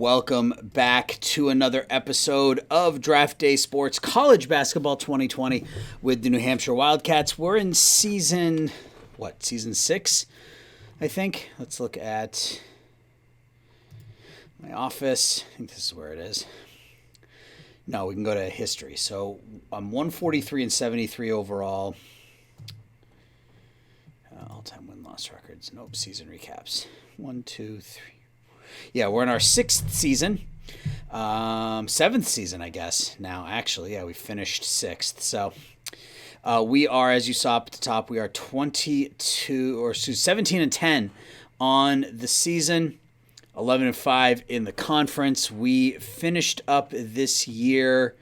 welcome back to another episode of Draft Day Sports College Basketball 2020 with the New Hampshire Wildcats. We're in season 6, I think. Let's look at my office. I think this is where it is. No, we can go to history. So I'm 143 and 73 overall. All-time win-loss records. Nope, season recaps. 1, 2, 3. Yeah, we're in our 6th season. 7th season, I guess, now, actually. Yeah, we finished 6th. So we are, as you saw up at the top, we are 17 and 10 on the season. 11 and 5 in the conference. We finished up this year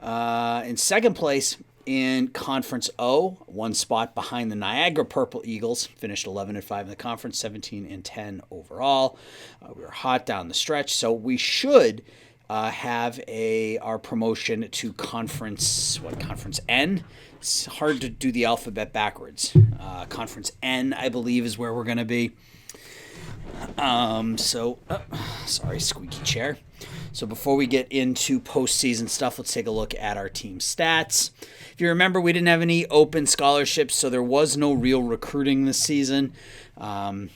in second place in Conference O, one spot behind the Niagara Purple Eagles. Finished 11 and 5 in the conference, 17 and 10 overall. We were hot down the stretch, so we should have our promotion to Conference N. It's hard to do the alphabet backwards. Conference N, I believe, is where we're going to be. Sorry, squeaky chair. So before we get into postseason stuff, let's take a look at our team stats. If you remember, we didn't have any open scholarships, so there was no real recruiting this season. We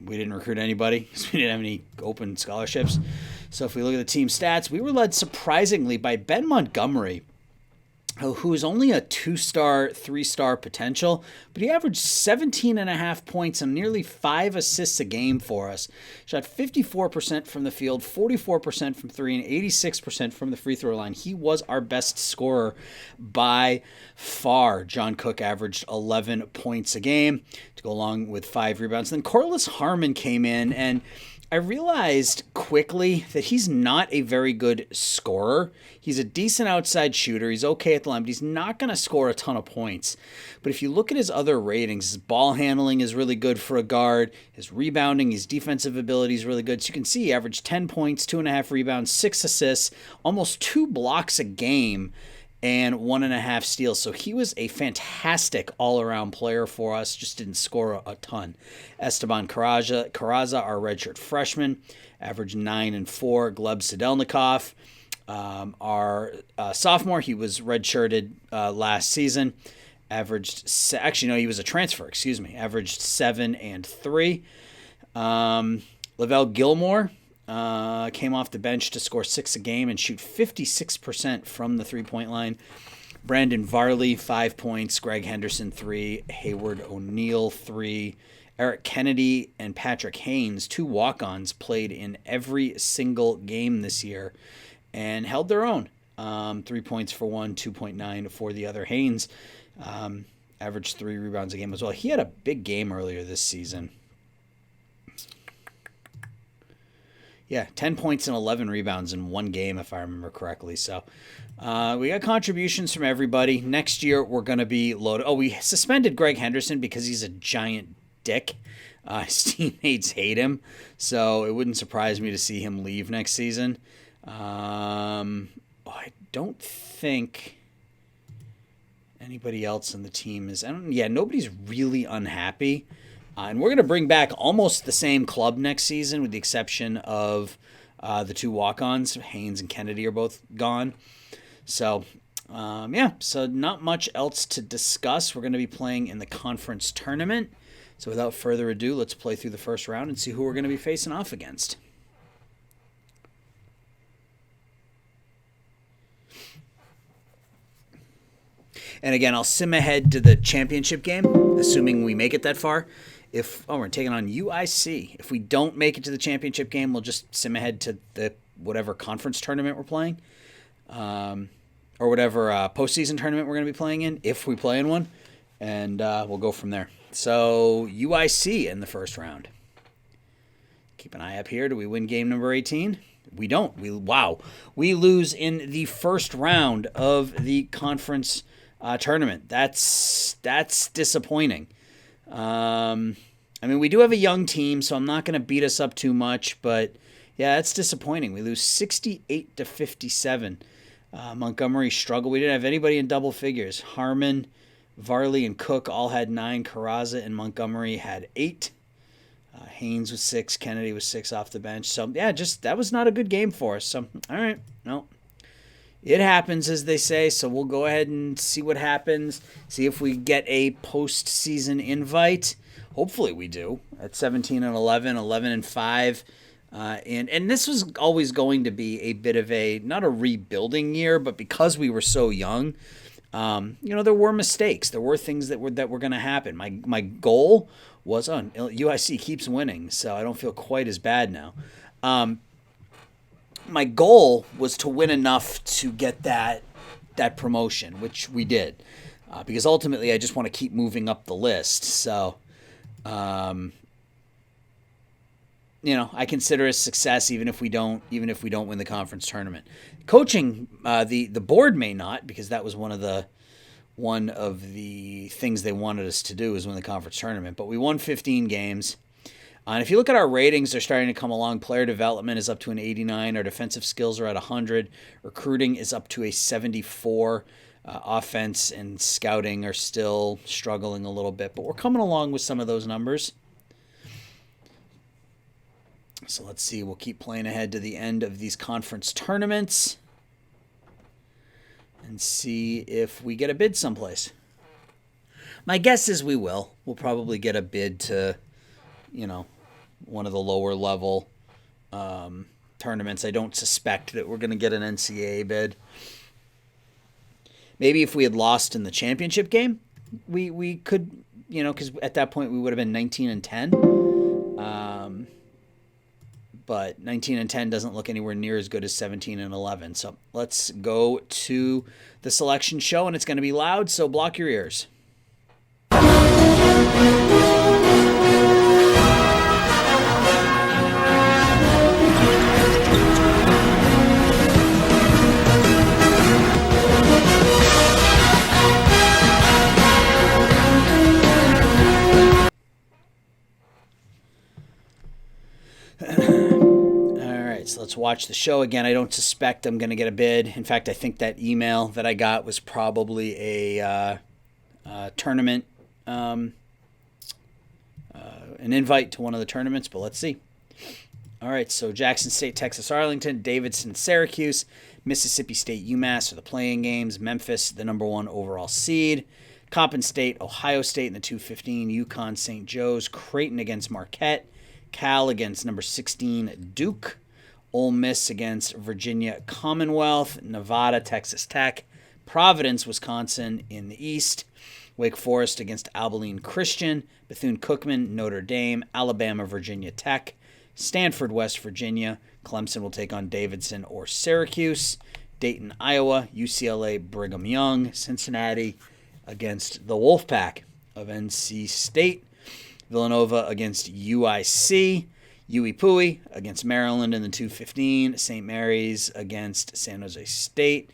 didn't recruit anybody because we didn't have any open scholarships. So if we look at the team stats, we were led surprisingly by Ben Montgomery, who is only a 2-star, 3-star potential, but he averaged 17.5 points and nearly 5 assists a game for us. Shot 54% from the field, 44% from three, and 86% from the free throw line. He was our best scorer by far. John Cook averaged 11 points a game to go along with 5 rebounds. Then Corliss Harmon came in, and I realized quickly that he's not a very good scorer. He's a decent outside shooter. He's okay at the line, but he's not going to score a ton of points. But if you look at his other ratings, his ball handling is really good for a guard. His rebounding, his defensive ability is really good. So you can see he averaged 10 points, 2.5 rebounds, 6 assists, almost 2 blocks a game, and 1.5 steals. So he was a fantastic all-around player for us, just didn't score a ton. Esteban Carraza, our redshirt freshman, averaged 9 and 4. Gleb Sedelnikov, our sophomore, he was redshirted last season, he was a transfer, averaged 7 and 3. Lavelle Gilmore came off the bench to score 6 a game and shoot 56% from the three-point line. Brandon Varley, 5 points. Greg Henderson, 3. Hayward O'Neal, 3. Eric Kennedy and Patrick Haynes, 2 walk-ons, played in every single game this year and held their own. 3 points for one, 2.9 for the other. Haynes averaged 3 rebounds a game as well. He had a big game earlier this season. Yeah, 10 points and 11 rebounds in one game, if I remember correctly. So we got contributions from everybody. Next year, we're going to be loaded. Oh, we suspended Greg Henderson because he's a giant dick. His teammates hate him, so it wouldn't surprise me to see him leave next season. I don't think anybody else on the team is. Nobody's really unhappy. And we're going to bring back almost the same club next season, with the exception of the 2 walk-ons. Haynes and Kennedy are both gone. So, so not much else to discuss. We're going to be playing in the conference tournament. So without further ado, let's play through the first round and see who we're going to be facing off against. And again, I'll sim ahead to the championship game, assuming we make it that far. We're taking on UIC. If we don't make it to the championship game, we'll just sim ahead to the whatever conference tournament we're playing, or whatever postseason tournament we're going to be playing in, if we play in one, and we'll go from there. So UIC in the first round. Keep an eye up here. Do we win game number 18? We don't. We lose in the first round of the conference tournament. That's disappointing. We do have a young team, so I'm not going to beat us up too much, but yeah, that's disappointing. We lose 68-57. Montgomery struggled. We didn't have anybody in double figures. Harmon, Varley, and Cook all had 9. Carraza and Montgomery had 8. Haynes was 6. Kennedy was 6 off the bench. So, yeah, just that was not a good game for us. So, all right. No. It happens, as they say. So, we'll go ahead and see what happens. See if we get a postseason invite. Hopefully we do. At 17-11, 11-5. And this was always going to be a bit of not a rebuilding year, but because we were so young, there were mistakes. There were things that were going to happen. My goal was UIC keeps winning, so I don't feel quite as bad now. My goal was to win enough to get that promotion, which we did, because ultimately I just want to keep moving up the list. So, I consider it a success even if we don't win the conference tournament. Coaching, the board may not, because that was one of the things they wanted us to do, is win the conference tournament. But we won 15 games. And if you look at our ratings, they're starting to come along. Player development is up to an 89. Our defensive skills are at 100. Recruiting is up to a 74. Offense and scouting are still struggling a little bit, but we're coming along with some of those numbers. So let's see. We'll keep playing ahead to the end of these conference tournaments and see if we get a bid someplace. My guess is we will. We'll probably get a bid to, one of the lower level tournaments. I don't suspect that we're going to get an NCAA bid. Maybe if we had lost in the championship game, we could, because at that point we would have been 19-10. But 19-10 doesn't look anywhere near as good as 17-11. So let's go to the selection show, and it's going to be loud, so block your ears. So let's watch the show again. I don't suspect I'm going to get a bid. In fact, I think that email that I got was probably a tournament, an invite to one of the tournaments, but let's see. All right, so Jackson State, Texas, Arlington, Davidson, Syracuse, Mississippi State, UMass are the playing games. Memphis, the number 1 overall seed. Coppin State, Ohio State in the 2:15. UConn, St. Joe's. Creighton against Marquette. Cal against number 16, Duke. Ole Miss against Virginia Commonwealth. Nevada, Texas Tech. Providence, Wisconsin in the East. Wake Forest against Abilene Christian. Bethune-Cookman, Notre Dame. Alabama, Virginia Tech. Stanford, West Virginia. Clemson will take on Davidson or Syracuse. Dayton, Iowa. UCLA, Brigham Young. Cincinnati against the Wolfpack of NC State. Villanova against UIC. Pui against Maryland in the 2:15. St. Mary's against San Jose State.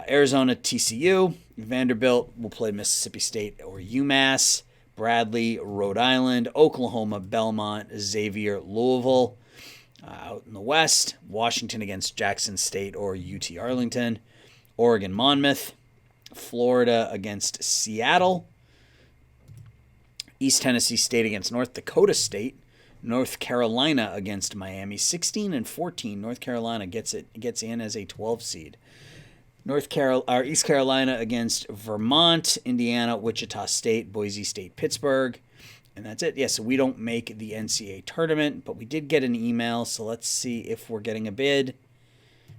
Arizona, TCU. Vanderbilt will play Mississippi State or UMass. Bradley, Rhode Island. Oklahoma, Belmont. Xavier, Louisville. Out in the West, Washington against Jackson State or UT Arlington. Oregon, Monmouth. Florida against Seattle. East Tennessee State against North Dakota State. North Carolina against Miami, 16-14. North Carolina gets in as a 12 seed. East Carolina against Vermont, Indiana, Wichita State, Boise State, Pittsburgh, and that's it. Yeah, so we don't make the NCAA tournament, but we did get an email. So let's see if we're getting a bid.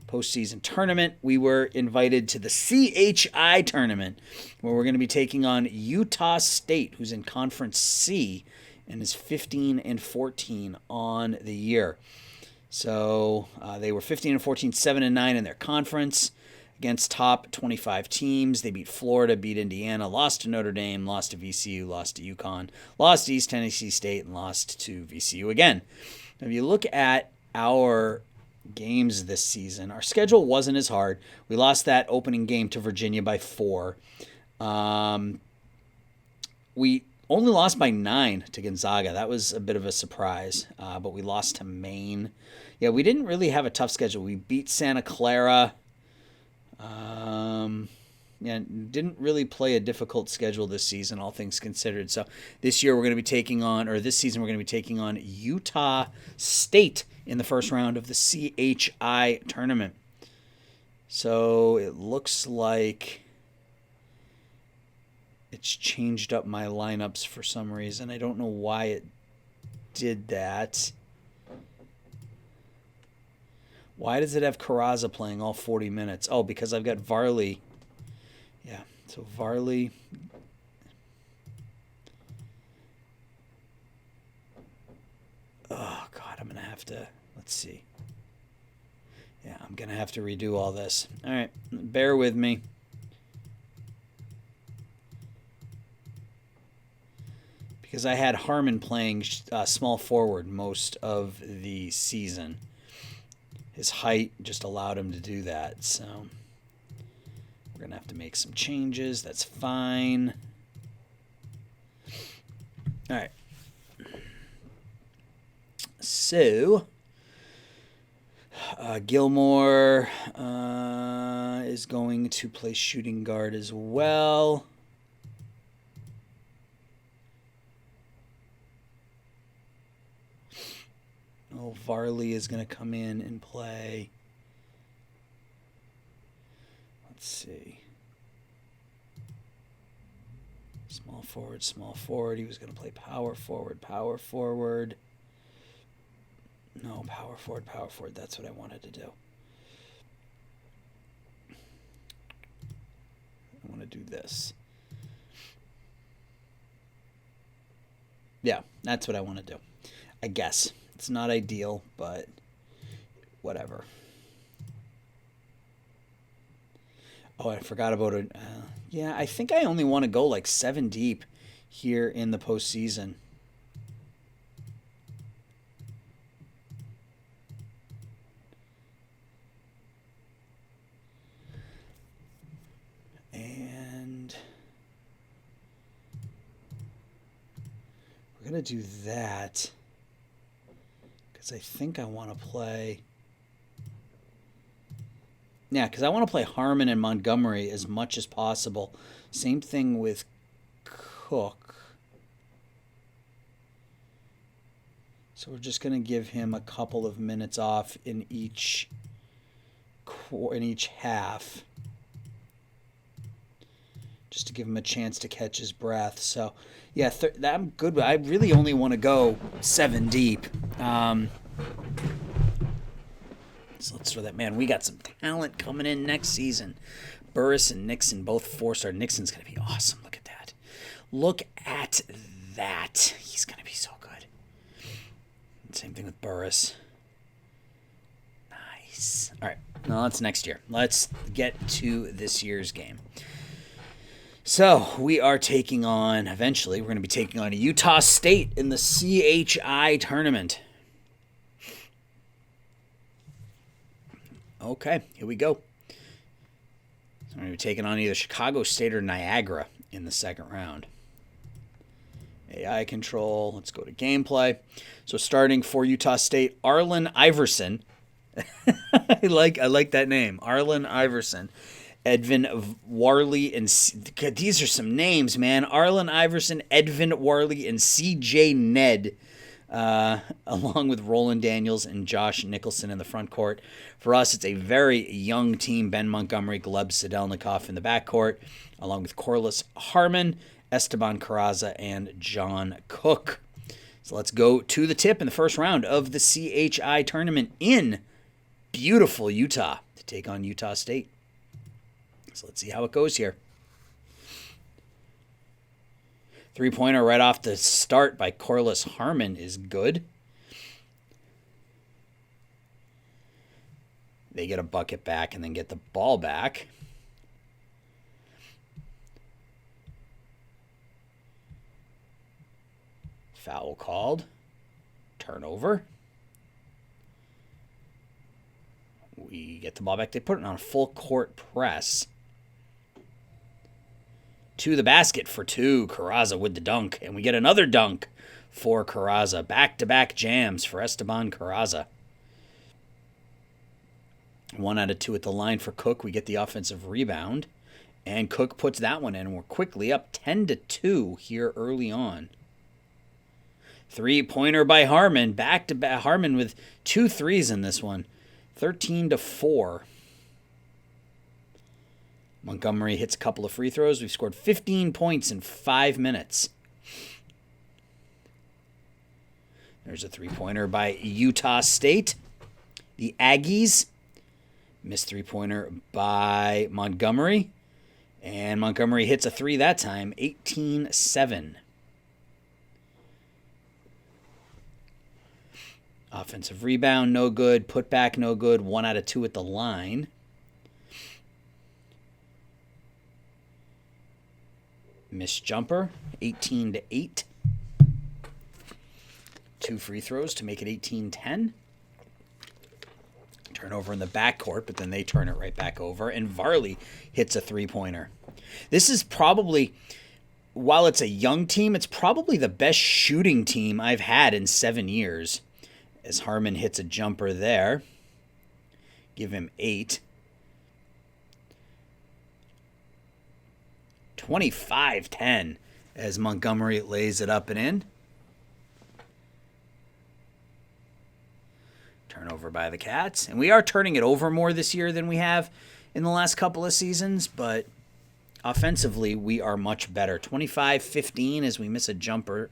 Postseason tournament. We were invited to the CHI tournament, where we're going to be taking on Utah State, who's in Conference C and is 15-14 on the year. So they were 15-14, 7-9 in their conference against top 25 teams. They beat Florida, beat Indiana, lost to Notre Dame, lost to VCU, lost to UConn, lost to East Tennessee State, and lost to VCU again. Now, if you look at our games this season, our schedule wasn't as hard. We lost that opening game to Virginia by 4. We only lost by 9 to Gonzaga. That was a bit of a surprise, but we lost to Maine. Yeah, we didn't really have a tough schedule. We beat Santa Clara. Yeah, didn't really play a difficult schedule this season, all things considered. So this year we're going to be taking on, or this season we're going to be taking on Utah State in the first round of the CHI tournament. So it looks like it's changed up my lineups for some reason. I don't know why it did that. Why does it have Carrazza playing all 40 minutes? Oh, because I've got Varley. Yeah, so Varley. Oh, God, I'm going to have to, let's see. Yeah, I'm going to have to redo all this. All right, bear with me. Because I had Harmon playing small forward most of the season. His height just allowed him to do that, so we're going to have to make some changes. That's fine. All right. So, Gilmore is going to play shooting guard as well. Oh, Varley is going to come in and play. Let's see. Small forward, small forward. He was going to play power forward, power forward. No, power forward, power forward. That's what I wanted to do. I want to do this. Yeah, that's what I want to do. I guess. It's not ideal, but whatever. Oh, I forgot about it. Yeah, I think I only want to go like 7 deep here in the postseason. And we're going to do that. I think I want to play... Yeah, because I want to play Harmon and Montgomery as much as possible. Same thing with Cook. So we're just going to give him a couple of minutes off in each half. Just to give him a chance to catch his breath. So, yeah, I'm good. But I really only want to go 7 deep. So let's throw that. Man, we got some talent coming in next season. Burris and Nixon, both 4-star. Nixon's going to be awesome. Look at that. Look at that. He's going to be so good. Same thing with Burris. Nice. All right. Now that's next year. Let's get to this year's game. So we are taking on, eventually, we're going to be taking on Utah State in the CHI tournament. Okay, here we go. So we're going to be taking on either Chicago State or Niagara in the second round. AI control. Let's go to gameplay. So starting for Utah State, Arlen Iverson. I like that name, Arlen Iverson. Edvin Warley and these are some names, man. Arlen Iverson, Edvin Warley, and C.J. Ned, along with Roland Daniels and Josh Nicholson in the front court. For us, it's a very young team. Ben Montgomery, Gleb Sedelnikov in the backcourt, along with Corliss Harmon, Esteban Carrazza, and John Cook. So let's go to the tip in the first round of the CHI tournament in beautiful Utah to take on Utah State. So let's see how it goes here. 3-pointer right off the start by Corliss Harmon is good. They get a bucket back and then get the ball back. Foul called. Turnover. We get the ball back. They put it on a full court press. To the basket for 2. Carrazza with the dunk. And we get another dunk for Carrazza. Back-to-back jams for Esteban Carrazza. 1 out of 2 at the line for Cook. We get the offensive rebound. And Cook puts that one in. We're quickly up 10-2 here early on. 3-pointer by Harmon. Back to back. Harmon with 2 threes in this one. 13-4. Montgomery hits a couple of free throws. We've scored 15 points in 5 minutes. There's a 3-pointer by Utah State. The Aggies. Missed 3-pointer by Montgomery. And Montgomery hits a 3 that time. 18-7. Offensive rebound, no good. Putback, no good. 1 out of 2 at the line. Missed jumper, 18-8. 2 free throws to make it 18-10. Turnover in the backcourt, but then they turn it right back over. And Varley hits a 3-pointer. This is probably, while it's a young team, it's probably the best shooting team I've had in 7 years. As Harmon hits a jumper there. Give him 8. 25-10 as Montgomery lays it up and in. Turnover by the Cats. And we are turning it over more this year than we have in the last couple of seasons, but offensively we are much better. 25-15 as we miss a jumper.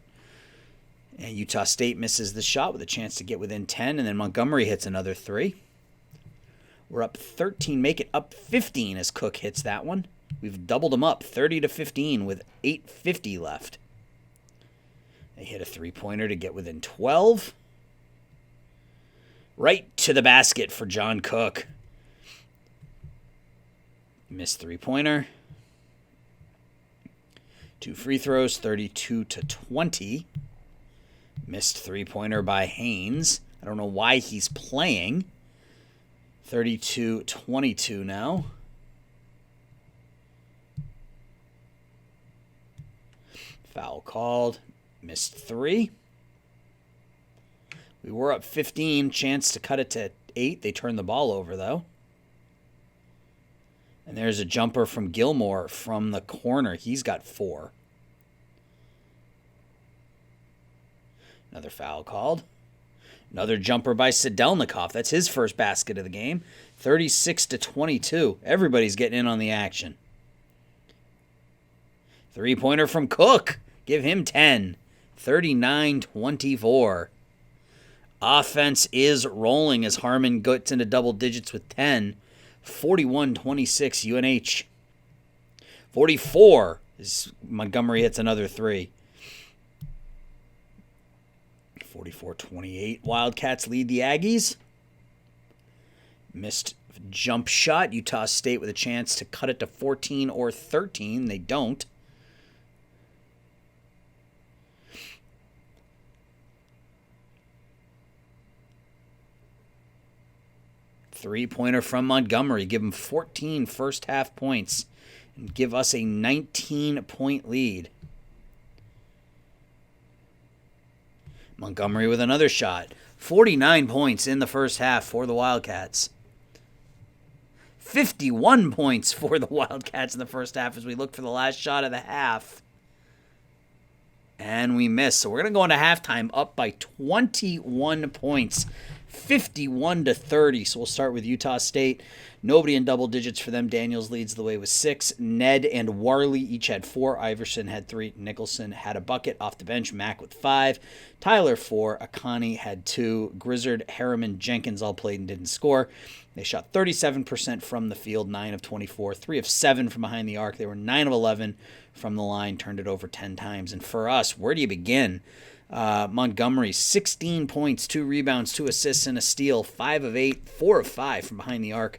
And Utah State misses the shot with a chance to get within 10, and then Montgomery hits another 3. We're up 13, make it up 15 as Cook hits that one. We've doubled them up, 30-15 with 8:50 left. They hit a 3-pointer to get within 12. Right to the basket for John Cook. Missed 3-pointer. 2 free throws, 32-20. Missed 3-pointer by Haynes. I don't know why he's playing. 32-22 now. Foul called. Missed 3. We were up 15. Chance to cut it to 8. They turned the ball over, though. And there's a jumper from Gilmore from the corner. He's got 4. Another foul called. Another jumper by Sedelnikov. That's his first basket of the game. 36-22. Everybody's getting in on the action. 3-pointer from Cook. Give him 10. 39-24. Offense is rolling as Harmon gets into double digits with 10. 41-26 UNH. 44 as Montgomery hits another 3. 44-28. Wildcats lead the Aggies. Missed jump shot. Utah State with a chance to cut it to 14 or 13. They don't. Three-pointer from Montgomery. Give him 14 first-half points and give us a 19-point lead. Montgomery with another shot. 49 points in the first half for the Wildcats. 51 points for the Wildcats in the first half as we look for the last shot of the half. And we miss. So we're going to go into halftime up by 21 points. 51-30. So we'll start with Utah State. Nobody in double digits for them. Daniels leads the way with 6. Ned and Warley each had 4. Iverson had 3. Nicholson had a bucket off the bench. Mack with 5. Tyler 4. Akani had 2. Grizzard, Harriman, Jenkins all played and didn't score. They shot 37% from the field, 9 of 24, 3 of 7 from behind the arc. They were 9 of 11 from the line, turned it over 10 times. And for us, where do you begin? Montgomery, 16 points, 2 rebounds, 2 assists, and a steal, 5 of 8, 4 of 5 from behind the arc.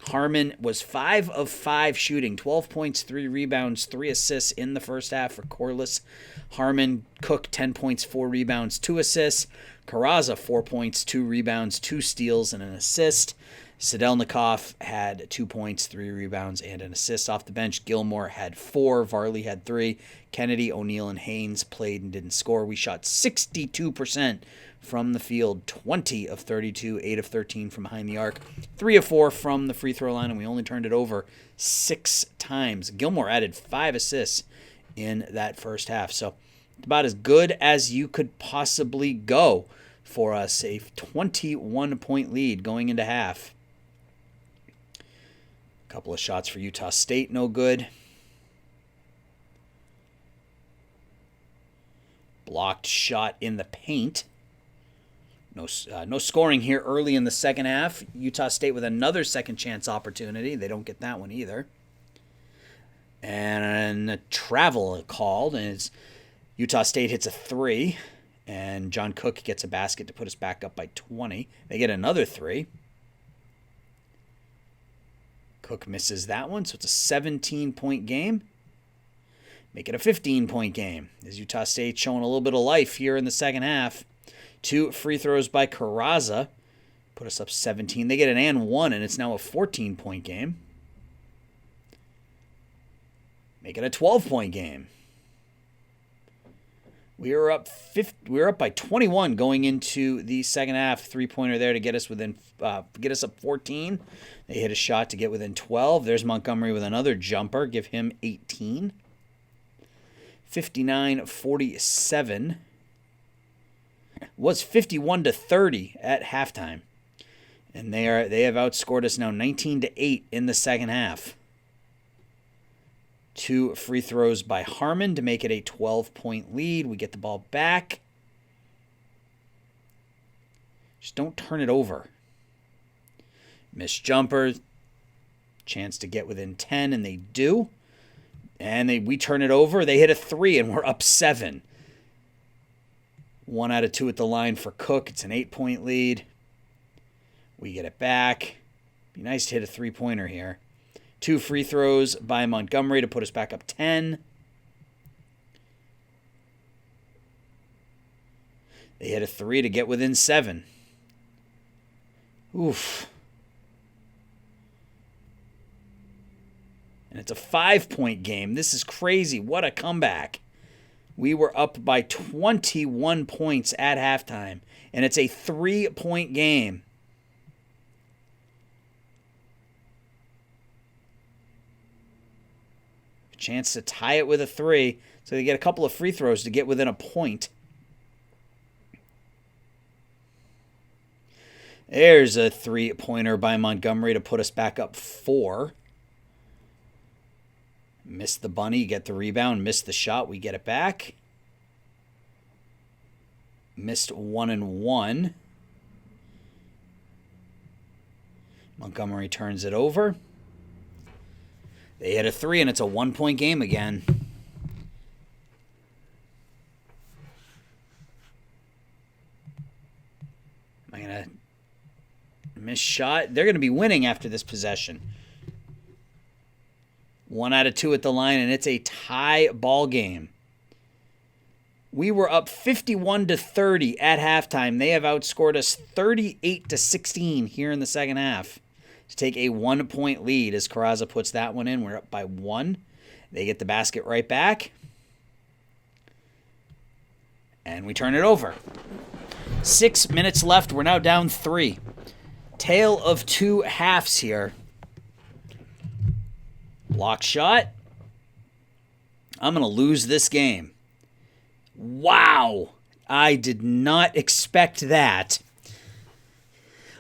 Harmon was 5 of 5 shooting, 12 points, 3 rebounds, 3 assists in the first half for Corliss. Harmon, Cook, 10 points, 4 rebounds, 2 assists. Carraza, 4 points, 2 rebounds, 2 steals, and an assist. Sadelnikov had 2 points, 3 rebounds, and an assist off the bench. Gilmore had 4. Varley had 3. Kennedy, O'Neal, and Haynes played and didn't score. We shot 62% from the field, 20 of 32, 8 of 13 from behind the arc, 3 of 4 from the free throw line, and we only turned it over 6 times. Gilmore added 5 assists in that first half. So about as good as you could possibly go for us. A 21-point lead going into half. Couple of shots for Utah State, no good. Blocked shot in the paint. No scoring here early in the second half. Utah State with another second chance opportunity. They don't get that one either. And a travel called, and it's Utah State hits a 3, and John Cook gets a basket to put us back up by 20. They get another 3. Cook misses that one, so it's a 17-point game. Make it a 15-point game. As Utah State showing a little bit of life here in the second half. 2 free throws by Carrazza put us up 17. They get an and 1, and it's now a 14-point game. Make it a 12-point game. We were up by 21 going into the second half. 3-pointer there to get us up 14. They hit a shot to get within 12. There's Montgomery with another jumper. Give him 18. 59-47. Was 51-30 at halftime. And they have outscored us now 19-8 in the second half. 2 free throws by Harmon to make it a 12-point lead. We get the ball back. Just don't turn it over. Missed jumper. Chance to get within 10, and they do. And we turn it over. They hit a 3, and we're up 7. 1 out of 2 at the line for Cook. It's an 8-point lead. We get it back. Be nice to hit a 3-pointer here. 2 free throws by Montgomery to put us back up 10. They hit a 3 to get within 7. Oof. And it's a 5-point game. This is crazy. What a comeback. We were up by 21 points at halftime, and it's a 3-point game. Chance to tie it with a 3, so they get a couple of free throws to get within a point. There's a 3-pointer by Montgomery to put us back up 4. Missed the bunny, get the rebound, missed the shot, we get it back. Missed 1 and 1. Montgomery turns it over. They hit a 3, and it's a 1-point game again. Am I going to miss shot? They're going to be winning after this possession. 1 out of 2 at the line, and it's a tie ball game. We were up 51-30 at halftime. They have outscored us 38-16 here in the second half to take a 1-point lead as Carrazza puts that one in. We're up by 1. They get the basket right back. And we turn it over. 6 minutes left. We're now down 3. Tale of 2 halves here. Block shot. I'm going to lose this game. Wow. I did not expect that.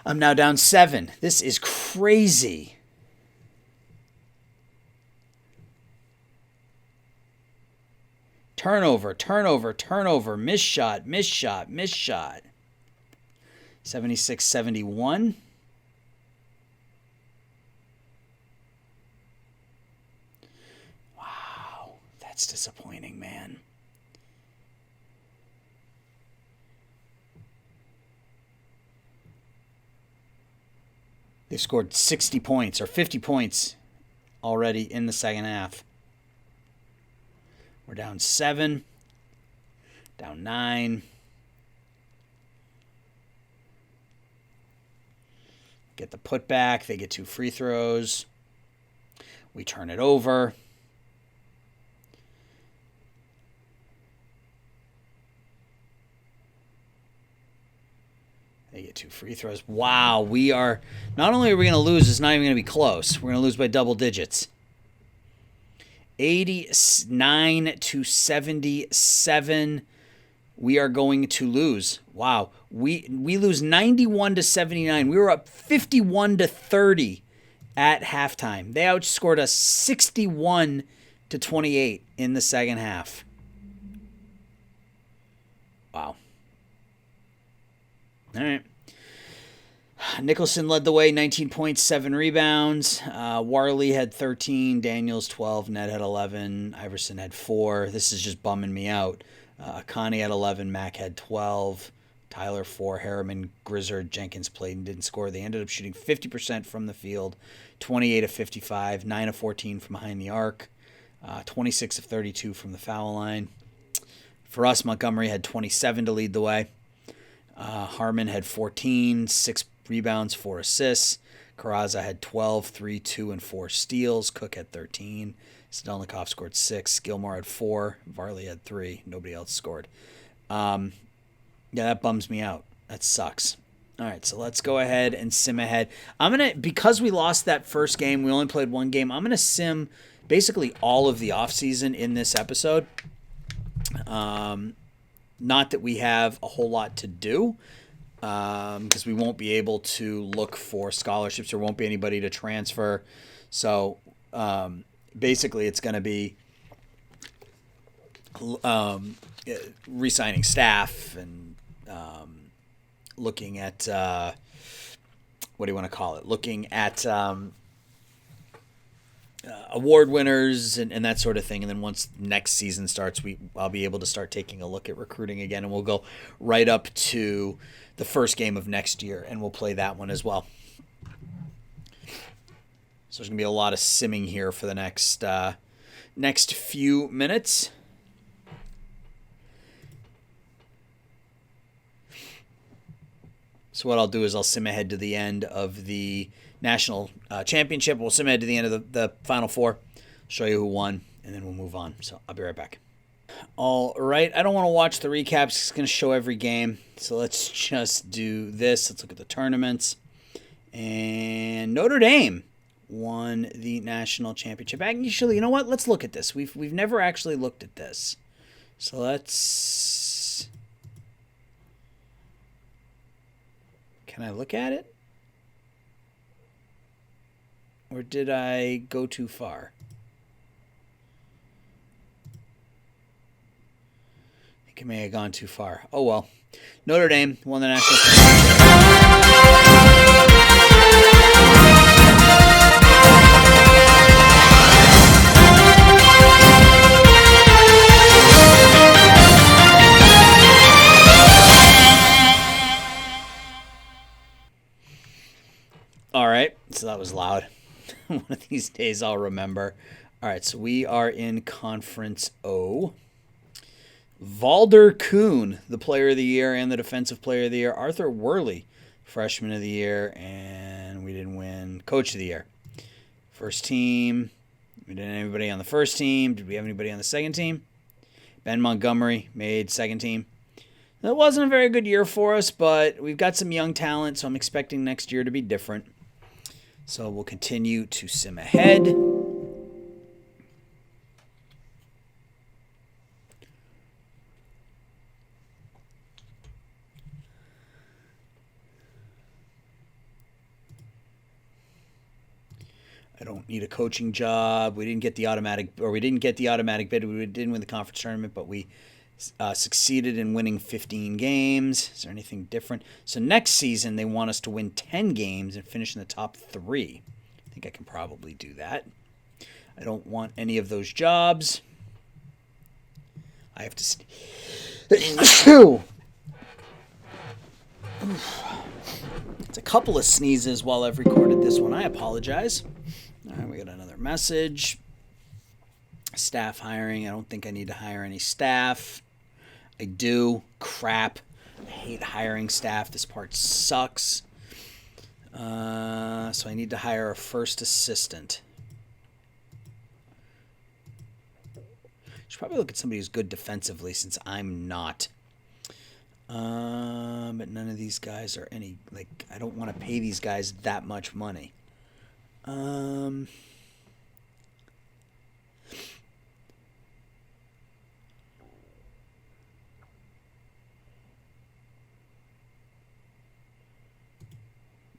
I'm now down 7. This is crazy. Turnover, turnover, turnover. Miss shot, miss shot, miss shot. 76-71. Wow. That's disappointing, man. They scored 60 points or 50 points already in the second half. We're down 7, down 9. Get the putback. They get 2 free throws. We turn it over. They get 2 free throws. Wow, we are... Not only are we going to lose, it's not even going to be close. We're going to lose by double digits. 89-77. We are going to lose. Wow. We lose 91-79. We were up 51-30 at halftime. They outscored us 61-28 in the second half. Wow. All right. Nicholson led the way, 19 points, 7 rebounds. Warley had 13, Daniels 12, Ned had 11, Iverson had 4. This is just bumming me out. Connie had 11, Mack had 12, Tyler 4, Harriman, Grizzard, Jenkins played and didn't score. They ended up shooting 50% from the field, 28 of 55, 9 of 14 from behind the arc, 26 of 32 from the foul line. For us, Montgomery had 27 to lead the way. Harmon had 14, 6 rebounds, 4 assists. Carrazza had 12, 3, 2, and 4 steals. Cook had 13. Stelnikov scored 6. Gilmore had 4. Varley had 3. Nobody else scored. Yeah, that bums me out. That sucks. All right, so let's go ahead and sim ahead. Because we lost that first game, we only played one game, I'm going to sim basically all of the offseason in this episode. Not that we have a whole lot to do, because we won't be able to look for scholarships. There won't be anybody to transfer. So basically it's going to be re-signing staff and looking at, what do you want to call it? Looking at award winners and that sort of thing. And then once next season starts, I'll be able to start taking a look at recruiting again, and we'll go right up to the first game of next year, and we'll play that one as well. So there's going to be a lot of simming here for the next few minutes. So what I'll do is I'll sim ahead to the end of the national championship. We'll sim ahead to the end of the Final Four, show you who won, and then we'll move on. So I'll be right back. All right. I don't want to watch the recaps. It's going to show every game. So let's just do this. Let's look at the tournaments. And Notre Dame won the national championship. Actually, you know what? Let's look at this. We've never actually looked at this. So let's... Can I look at it? Or did I go too far? I think I may have gone too far. Oh well. Notre Dame won the national championship. All right, so that was loud. One of these days I'll remember. All right, so we are in Conference O. Valder Kuhn, the Player of the Year and the Defensive Player of the Year. Arthur Worley, Freshman of the Year, and we didn't win Coach of the Year. First team, we didn't have anybody on the first team. Did we have anybody on the second team? Ben Montgomery made second team. That wasn't a very good year for us, but we've got some young talent, so I'm expecting next year to be different. So we'll continue to sim ahead. I don't need a coaching job. We didn't get the automatic bid. We didn't win the conference tournament, but we succeeded in winning 15 games. Is there anything different? So next season, they want us to win 10 games and finish in the top 3. I think I can probably do that. I don't want any of those jobs. I have to... It's a couple of sneezes while I've recorded this one. I apologize. All right, we got another message. Staff hiring. I don't think I need to hire any staff. I do. Crap. I hate hiring staff. This part sucks. So I need to hire a first assistant. Should probably look at somebody who's good defensively since I'm not. But none of these guys are any, like, I don't want to pay these guys that much money.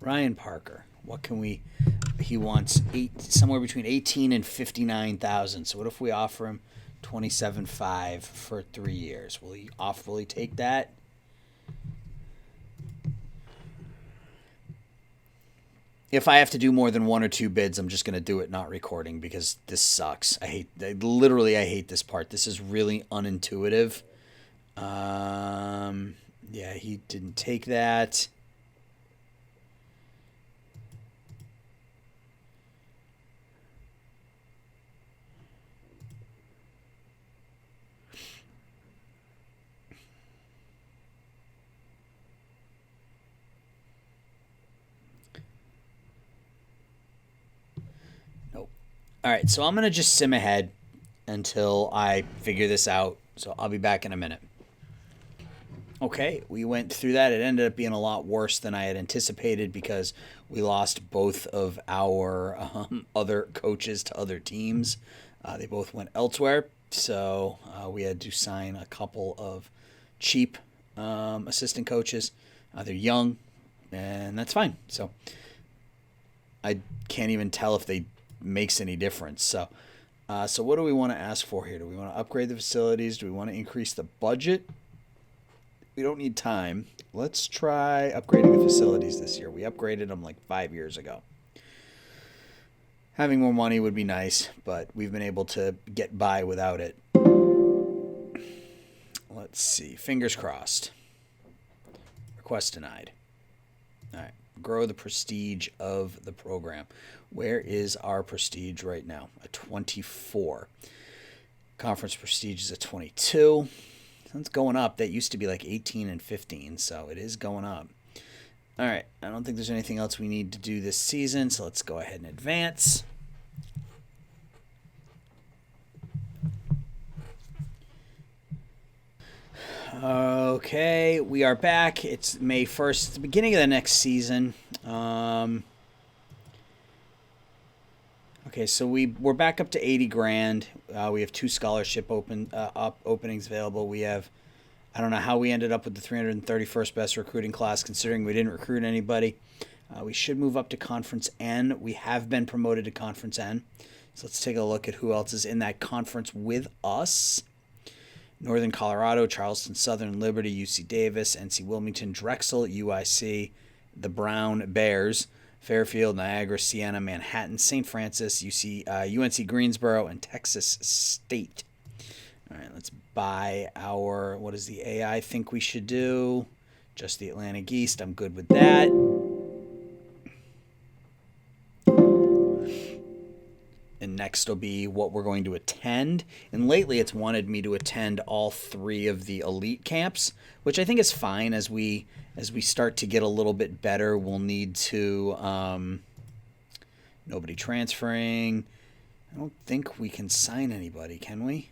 Ryan Parker. What can we? He wants somewhere between 18 and 59,000. So what if we offer him 27.5 for 3 years? Will he take that? If I have to do more than one or two bids, I'm just going to do it not recording because this sucks. I hate this part. This is really unintuitive. Yeah, he didn't take that. All right, so I'm going to just sim ahead until I figure this out. So I'll be back in a minute. Okay, we went through that. It ended up being a lot worse than I had anticipated because we lost both of our other coaches to other teams. They both went elsewhere. So we had to sign a couple of cheap assistant coaches. They're young, and that's fine. So I can't even tell if they makes any difference. So what do we want to ask for here? Do we want to upgrade the facilities? Do we want to increase the budget? We don't need time. Let's try upgrading the facilities this year. We upgraded them like 5 years ago. Having more money would be nice, but we've been able to get by without it. Let's see. Fingers crossed. Request denied. All right. Grow the prestige of the program. Where is our prestige right now? A 24. Conference prestige is a 22. So it's going up. That used to be like 18 and 15, so it is going up. All right. I don't think there's anything else we need to do this season, so let's go ahead and advance. Okay, we are back. It's May 1st, it's the beginning of the next season. Okay, so we're back up to 80 grand. We have 2 scholarship openings available. We have, I don't know how we ended up with the 331st best recruiting class, considering we didn't recruit anybody. We should move up to Conference N. We have been promoted to Conference N. So let's take a look at who else is in that conference with us. Northern Colorado, Charleston Southern, Liberty, UC Davis, NC Wilmington, Drexel, UIC, the Brown Bears, Fairfield, Niagara, Siena, Manhattan, St. Francis, UNC Greensboro, and Texas State. All right, let's buy our, what does the AI think we should do? Just the Atlantic East. I'm good with that. And next will be what we're going to attend. And lately it's wanted me to attend all 3 of the elite camps, which I think is fine. As we start to get a little bit better, we'll need to nobody transferring. I don't think we can sign anybody, can we?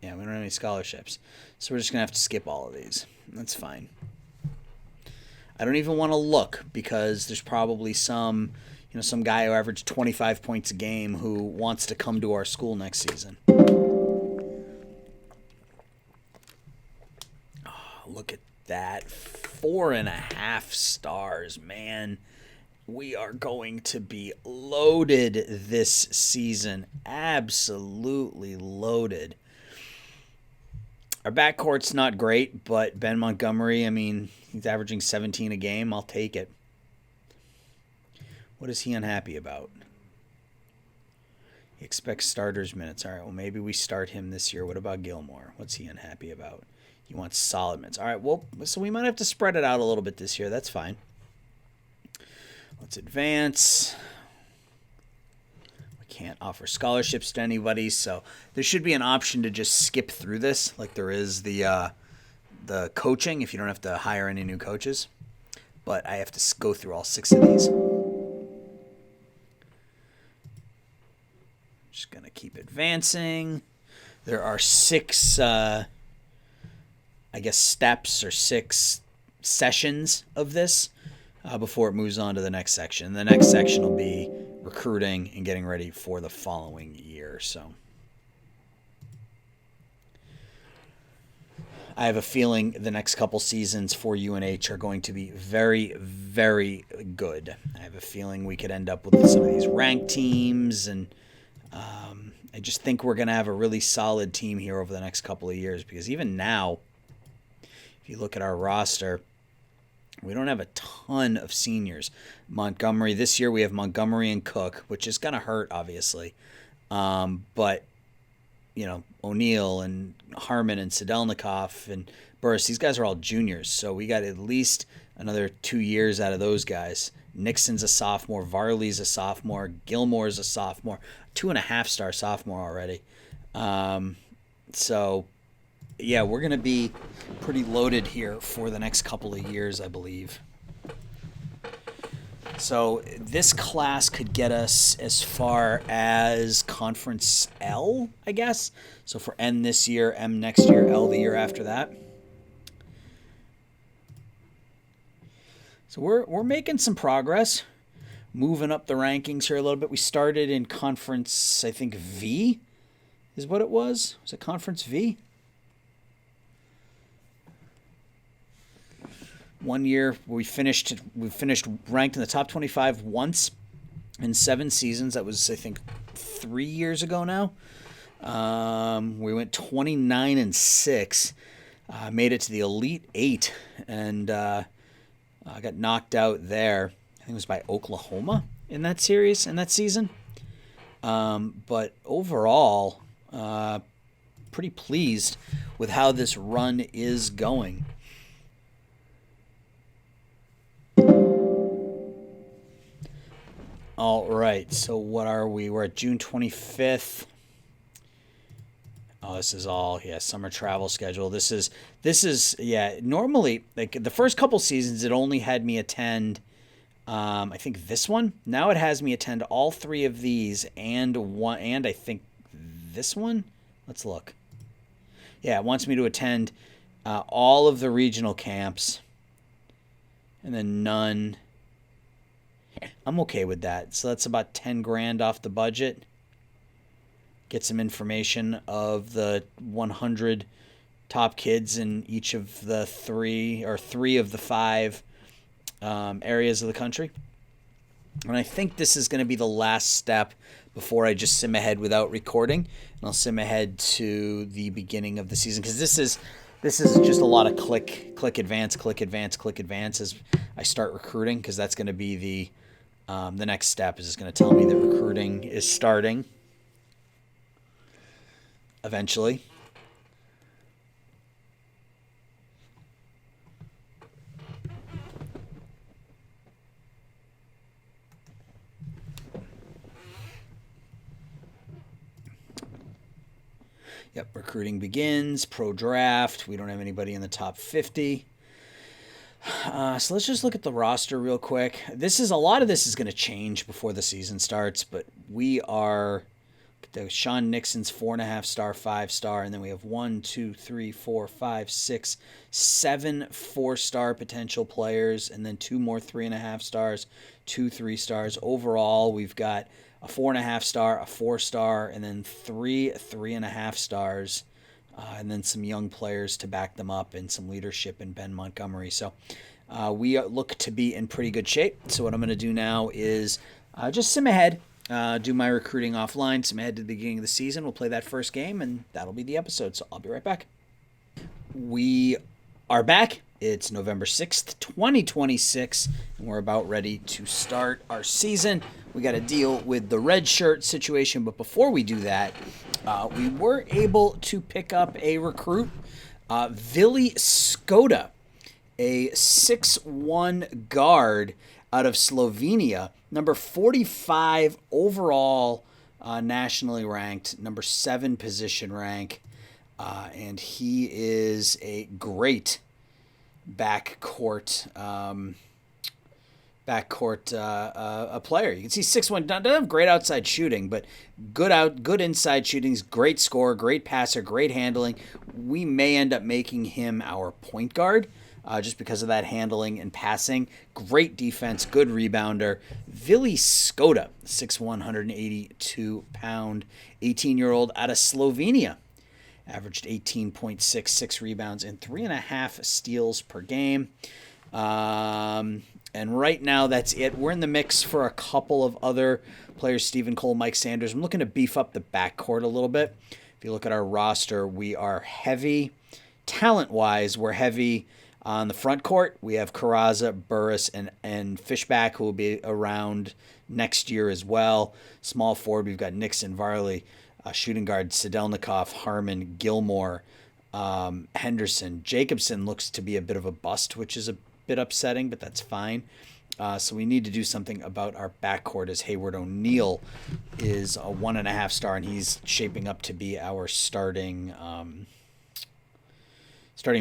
Yeah, we don't have any scholarships. So we're just going to have to skip all of these. That's fine. I don't even want to look because there's probably some guy who averaged 25 points a game who wants to come to our school next season. Oh, look at that. 4.5 stars, man. We are going to be loaded this season. Absolutely loaded. Our backcourt's not great, but Ben Montgomery, I mean, he's averaging 17 a game. I'll take it. What is he unhappy about? He expects starters minutes. All right, well, maybe we start him this year. What about Gilmore? What's he unhappy about? He wants solid minutes. All right, well, so we might have to spread it out a little bit this year. That's fine. Let's advance. We can't offer scholarships to anybody, so there should be an option to just skip through this, like there is the coaching, if you don't have to hire any new coaches. but I have to go through all 6 of these. Just going to keep advancing. There are 6, steps or 6 sessions of this before it moves on to the next section. The next section will be recruiting and getting ready for the following year. So I have a feeling the next couple seasons for UNH are going to be very, very good. I have a feeling we could end up with some of these ranked teams, and I just think we're going to have a really solid team here over the next couple of years, because even now, if you look at our roster, we don't have a ton of seniors. Montgomery, this year we have Montgomery and Cook, which is going to hurt, obviously. But, O'Neill and Harmon and Sedelnikov and Burris, these guys are all juniors. So we got at least another 2 years out of those guys. Nixon's a sophomore. Varley's a sophomore. Gilmore's a sophomore. 2.5-star sophomore already. So, yeah, we're going to be pretty loaded here for the next couple of years, I believe. So this class could get us as far as Conference L, I guess. So for N this year, M next year, L the year after that. So we're making some progress, moving up the rankings here a little bit. We started in Conference, I think, V is what it was. Was it Conference V? One year we finished ranked in the top 25 once in 7 seasons. That was, I think, 3 years ago now. We went 29-6, made it to the Elite 8, and got knocked out there. I think it was by Oklahoma in that series, in that season. But overall, pretty pleased with how this run is going. All right, so what are we? We're at June 25th. Oh, this is all, summer travel schedule. This is normally, like the first couple seasons, it only had me attend, I think this one. Now it has me attend all 3 of these and I think this one. Let's look. Yeah, it wants me to attend all of the regional camps and then none. I'm okay with that. So that's about $10,000 off the budget. Get some information of the 100 top kids in each of the 3 of the 5 areas of the country. And I think this is going to be the last step before I just sim ahead without recording. And I'll sim ahead to the beginning of the season, because this is just a lot of click advance as I start recruiting, because that's going to be the next step. Is going to tell me that recruiting is starting eventually. Yep, recruiting begins. Pro draft. We don't have anybody in the top 50. So let's just look at the roster real quick. A lot of this is going to change before the season starts, but we are, Sean Nixon's 4.5-star, 5-star, and then we have 1, 2, 3, 4, 5, 6, 7 4-star potential players, and then 2 more 3.5 stars, 2 3-stars. Overall, we've got a 4.5-star, a 4-star, and then 3 3.5 stars. And then some young players to back them up, and some leadership in Ben Montgomery. So we look to be in pretty good shape. So what I'm going to do now is just sim ahead, do my recruiting offline, sim ahead to the beginning of the season. We'll play that first game, and that'll be the episode. So I'll be right back. We are back. It's November 6th, 2026, and we're about ready to start our season. We got to deal with the red shirt situation, but before we do that, we were able to pick up a recruit, Vili Skoda, a 6'1" guard out of Slovenia, number 45 overall, nationally ranked, number 7 position rank, and he is a great backcourt backcourt a player. You can see 6'1", doesn't have great outside shooting, but good inside shooting. He's great scorer, great passer, great handling. We may end up making him our point guard just because of that handling and passing. Great defense, good rebounder. Vili Skota, 6'1", 182-pound, 18-year-old out of Slovenia. Averaged 18.6, 6 rebounds, and 3.5 steals per game. And right now, that's it. We're in the mix for a couple of other players, Stephen Cole, Mike Sanders. I'm looking to beef up the backcourt a little bit. If you look at our roster, we are heavy. Talent-wise, we're heavy on the front court. We have Carrazza, Burris, and Fishback, who will be around next year as well. Small forward, we've got Nixon, Varley, shooting guard, Sedelnikov, Harmon, Gilmore, Henderson. Jacobson looks to be a bit of a bust, which is a bit upsetting, but that's fine. So we need to do something about our backcourt, as Hayward O'Neal is a 1.5 star, and he's shaping up to be our starting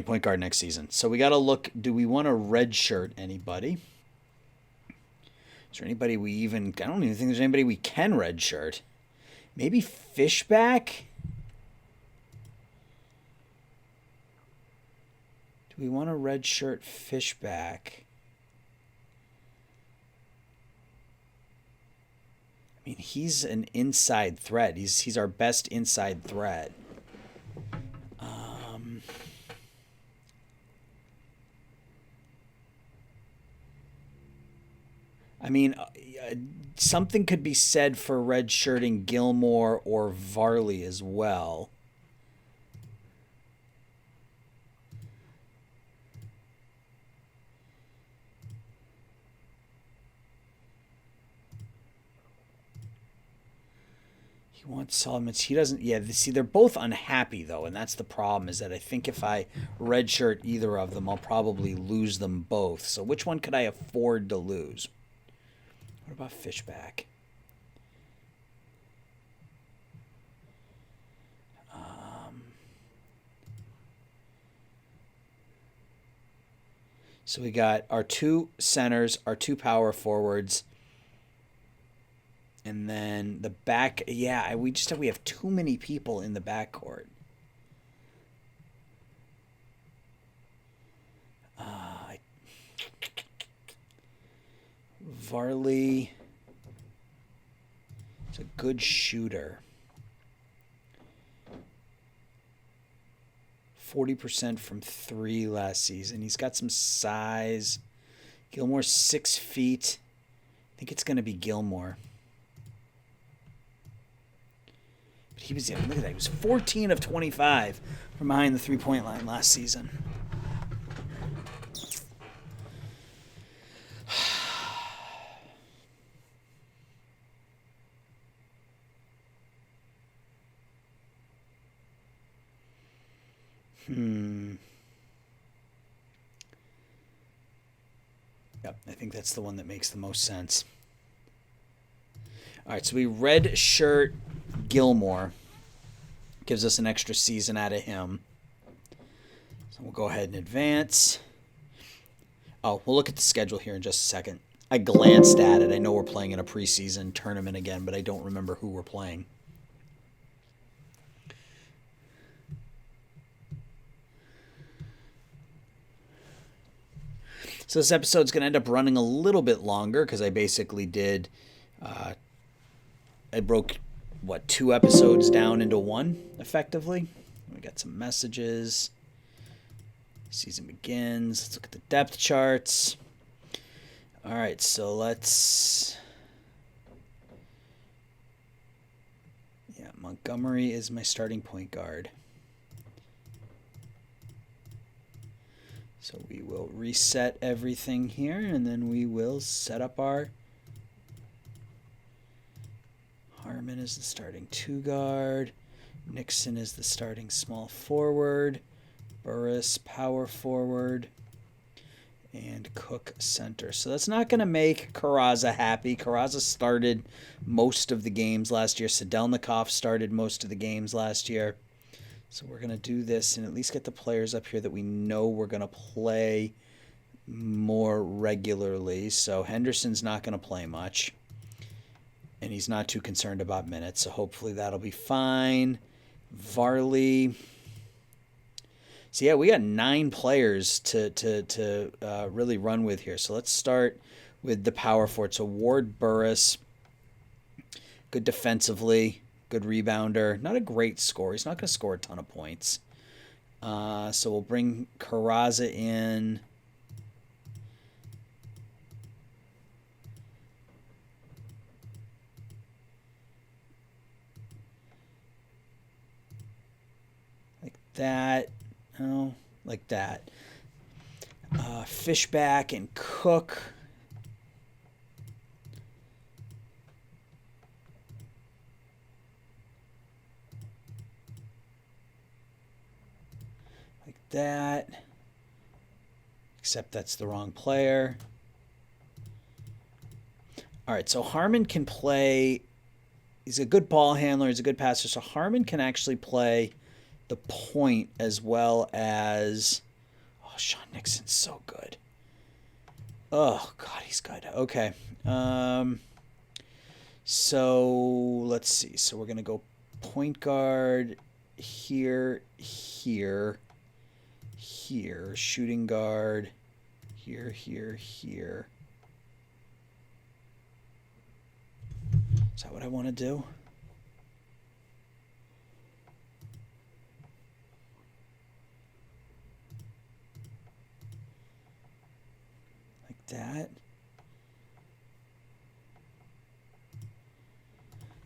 point guard next season. So we got to look, do we want to redshirt anybody? Is there anybody I don't even think there's anybody we can redshirt. Maybe Fishback? Do we want to redshirt Fishback? I mean, he's an inside threat. He's our best inside threat. I mean, something could be said for redshirting Gilmore or Varley as well. He wants Solomon. He doesn't. Yeah, see, they're both unhappy, though, and that's the problem, is that I think if I redshirt either of them, I'll probably lose them both. So which one could I afford to lose? What about Fishback? So we got our 2 centers, our 2 power forwards, and then the back. Yeah, we have too many people in the backcourt. Varley is a good shooter. 40% from 3 last season. He's got some size. Gilmore's 6 feet. I think it's going to be Gilmore. But look at that. He was 14 of 25 from behind the 3-point line last season. Yep, I think that's the one that makes the most sense. All right, so we redshirt Gilmore. Gives us an extra season out of him. So we'll go ahead and advance. Oh, we'll look at the schedule here in just a second. I glanced at it. I know we're playing in a preseason tournament again, but I don't remember who we're playing. So this episode's going to end up running a little bit longer because I basically did, I broke, 2 episodes down into one, effectively. We got some messages. Season begins. Let's look at the depth charts. All right, so let's... Yeah, Montgomery is my starting point guard. So we will reset everything here, and then we will set up our... Harmon is the starting 2 guard. Nixon is the starting small forward. Burris, power forward. And Cook, center. So that's not going to make Carrazza happy. Carrazza started most of the games last year. Sedelnikov started most of the games last year. So we're going to do this and at least get the players up here that we know we're going to play more regularly. So Henderson's not going to play much. And he's not too concerned about minutes. So hopefully that'll be fine. Varley. So yeah, we got 9 players to really run with here. So let's start with the power forward. So Ward Burris, good defensively, good rebounder. Not a great scorer. He's not going to score a ton of points. So we'll bring Carrazza in. Like that. Oh, like that. Fishback and Cook. Like that. Except that's the wrong player. All right, so Harmon can play. He's a good ball handler. He's a good passer. So Harmon can actually play the point as well as... Oh, Sean Nixon's so good. Oh, God, he's good. Okay. So let's see. So we're going to go point guard here, here, here. Shooting guard here, here, here. Is that what I want to do? Like that.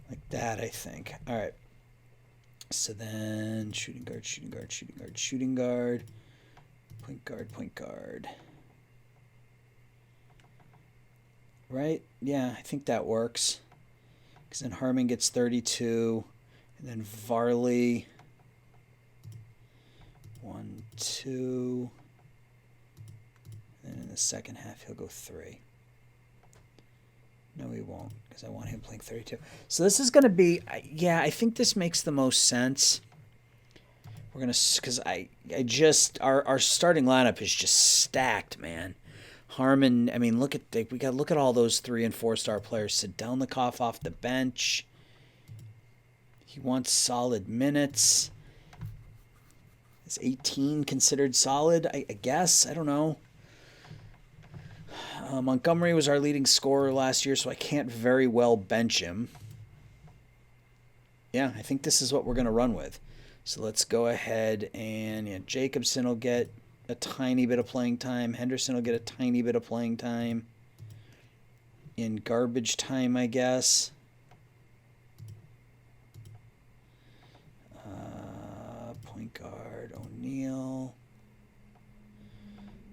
Like that, I think. All right. So then shooting guard, shooting guard, shooting guard, shooting guard. Point guard, point guard. Right? Yeah, I think that works. Because then Harmon gets 32. And then Varley. 1, 2. And then in the second half, he'll go 3. No, he won't, because I want him playing 32. So this is going to be, yeah, I think this makes the most sense. We're going to, because I just, our starting lineup is just stacked, man. Harmon, I mean, look at all those 3- and 4-star players. Sedelnikov off the bench. He wants solid minutes. Is 18 considered solid? I guess. I don't know. Montgomery was our leading scorer last year, so I can't very well bench him. Yeah, I think this is what we're going to run with. So let's go ahead and Jacobson will get a tiny bit of playing time. Henderson will get a tiny bit of playing time. In garbage time, I guess. Point guard, O'Neal.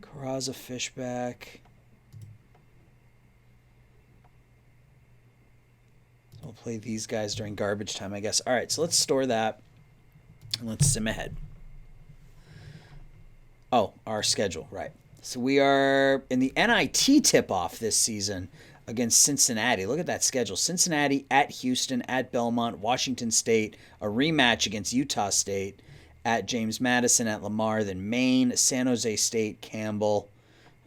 Carrazza, Fishback. We'll play these guys during garbage time, I guess. All right, so let's store that. And let's sim ahead. Oh, our schedule, right. So we are in the NIT tip-off this season against Cincinnati. Look at that schedule. Cincinnati at Houston, at Belmont, Washington State, a rematch against Utah State, at James Madison, at Lamar, then Maine, San Jose State, Campbell,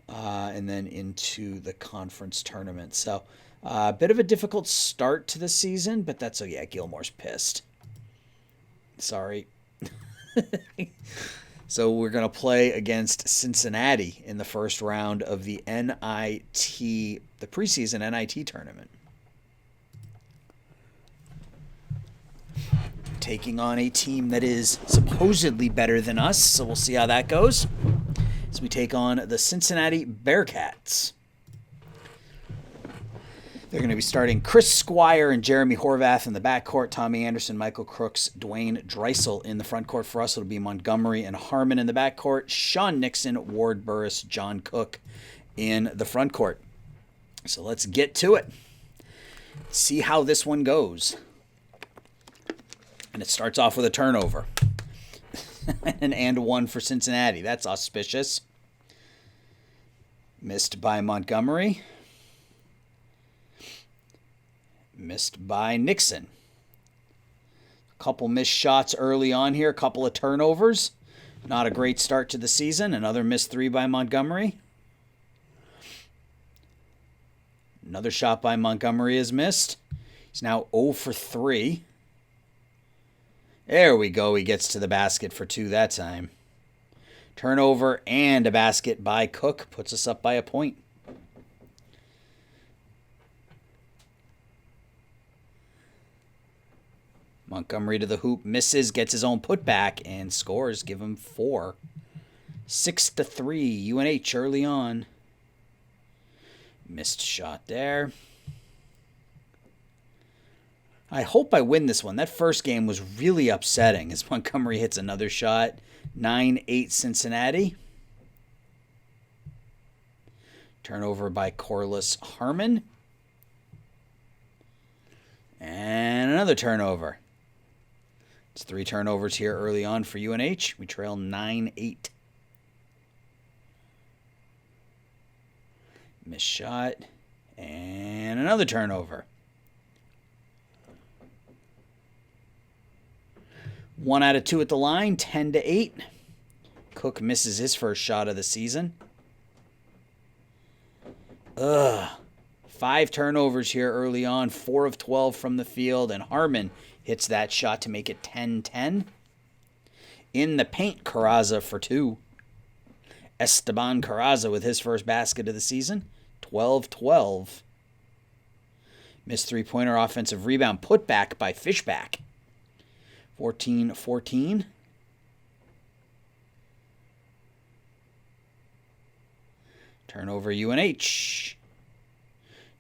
and then into the conference tournament. So a bit of a difficult start to the season, but that's, Gilmore's pissed. Sorry. So we're going to play against Cincinnati in the first round of the NIT, the preseason NIT tournament. Taking on a team that is supposedly better than us, so we'll see how that goes. So we take on the Cincinnati Bearcats. They're going to be starting Chris Squire and Jeremy Horvath in the backcourt, Tommy Anderson, Michael Crooks, Dwayne Dreisel in the front court. For us, it'll be Montgomery and Harmon in the backcourt, Sean Nixon, Ward Burris, John Cook in the front court. So let's get to it. See how this one goes. And it starts off with a turnover. and one for Cincinnati. That's auspicious. Missed by Montgomery. Missed by Nixon. A couple missed shots early on here. A couple of turnovers. Not a great start to the season. Another missed 3 by Montgomery. Another shot by Montgomery is missed. He's now 0 for 3. There we go. He gets to the basket for 2 that time. Turnover and a basket by Cook puts us up by a point. Montgomery to the hoop, misses, gets his own putback, and scores. Give him 4. 6-3, UNH early on. Missed shot there. I hope I win this one. That first game was really upsetting as Montgomery hits another shot. 9-8 Cincinnati. Turnover by Corliss Harmon. And another turnover. It's 3 turnovers here early on for UNH. We trail 9-8. Missed shot. And another turnover. 1 out of 2 at the line, 10-8. Cook misses his first shot of the season. 5 turnovers here early on, 4 of 12 from the field, and Harmon hits that shot to make it 10-10. In the paint, Carrazza for 2. Esteban Carrazza with his first basket of the season, 12-12. Missed three-pointer, offensive rebound, put back by Fishback. 14-14. Turnover UNH.